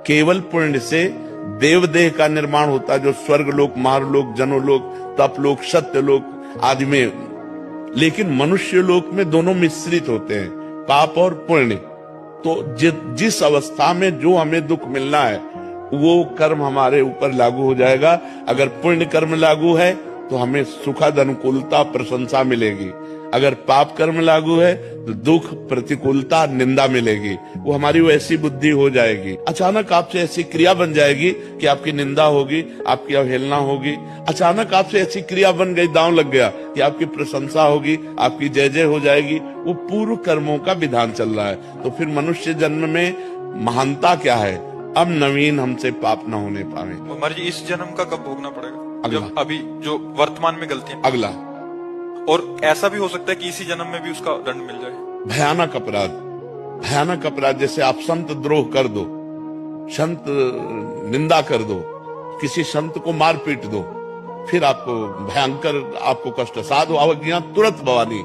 केवल पुण्य से देवदेह का निर्माण होता है, जो स्वर्गलोक, मारलोक, जनोलोक, तपलोक, सत्यलोक आदि में। लेकिन मनुष्य लोक में दोनों मिश्रित होते हैं, पाप और पुण्य। तो जिस अवस्था में जो हमें दुख मिलना है वो कर्म हमारे ऊपर लागू हो जाएगा। अगर पुण्य कर्म लागू है तो हमें सुखद, अनुकूलता, प्रशंसा मिलेगी। अगर पाप कर्म लागू है तो दुख, प्रतिकूलता, निंदा मिलेगी। वो हमारी वैसी बुद्धि हो जाएगी। अचानक आपसे ऐसी क्रिया बन जाएगी कि आपकी निंदा होगी, आपकी अवहेलना होगी। अचानक आपसे ऐसी क्रिया बन गई, दांव लग गया कि आपकी प्रशंसा होगी, आपकी जय जय हो जाएगी। वो पूर्व कर्मों का विधान चल रहा है। तो फिर मनुष्य जन्म में महानता क्या है? अब नवीन हमसे पाप न होने पाए। महाराज जी, इस जन्म का कब भोगना पड़ेगा? अगला। जब अभी जो वर्तमान में गलतियां। अगला। और ऐसा भी हो सकता है कि इसी जन्म में भी उसका दंड मिल जाए। भयानक अपराध, भयानक अपराध। जैसे आप संत द्रोह कर दो, संत निंदा कर दो, किसी संत को मार पीट दो, फिर आपको भयंकर, आपको कष्ट। साधु अवज्ञा तुरंत भवानी,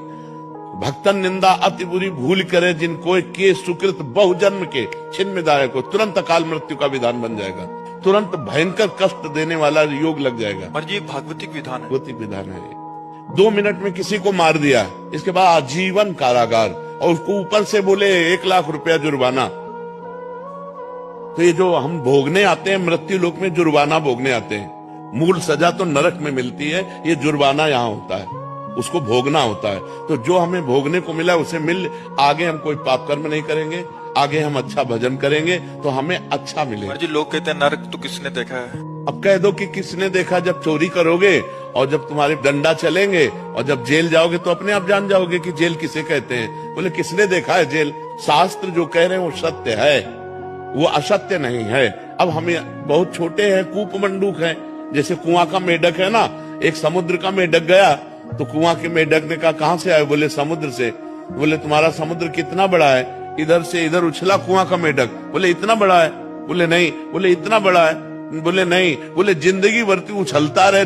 भक्तन निंदा अति बुरी भूल करे, जिनको के सुकृत बहुजन्म के छिन्न दायक को, तुरंत अकाल मृत्यु का विधान बन जाएगा। तुरंत भयंकर कष्ट देने वाला योग लग जाएगा। महाराज, ये भागवतिक विधान है। भागवतिक विधान है। 2 मिनट में किसी को मार दिया, इसके बाद आजीवन कारागार, और उसको ऊपर से बोले 1 लाख रुपया जुर्माना। तो ये जो हम भोगने आते हैं मृत्यु लोक में, जुर्माना भोगने आते हैं। मूल सजा तो नरक में मिलती है, ये जुर्माना यहाँ होता है, उसको भोगना होता है। तो जो हमें भोगने को मिला उसे मिल, आगे हम कोई पाप कर्म नहीं करेंगे, आगे हम अच्छा भजन करेंगे तो हमें अच्छा मिलेगा। जी, लोग कहते हैं नरक तो किसने देखा है? अब कह दो कि किसने देखा। जब चोरी करोगे और जब तुम्हारे डंडा चलेंगे और जब जेल जाओगे तो अपने आप जान जाओगे कि जेल किसे कहते हैं। बोले किसने देखा है जेल? शास्त्र जो कह रहे हैं वो सत्य है, वो असत्य नहीं है। अब हमें बहुत छोटे हैं, कूप मंडूक हैं। जैसे कुआं का मेढक है ना, एक समुद्र का मेढक गया तो कुआं के मेढक ने कहा कहां से आए? बोले समुद्र से। बोले तुम्हारा समुद्र कितना बड़ा है? इधर से इधर उछला कुआं का मेढक। बोले इतना बड़ा है? बोले नहीं। बोले इतना बड़ा है? बोले नहीं। बोले जिंदगी भर तू उछलता रहे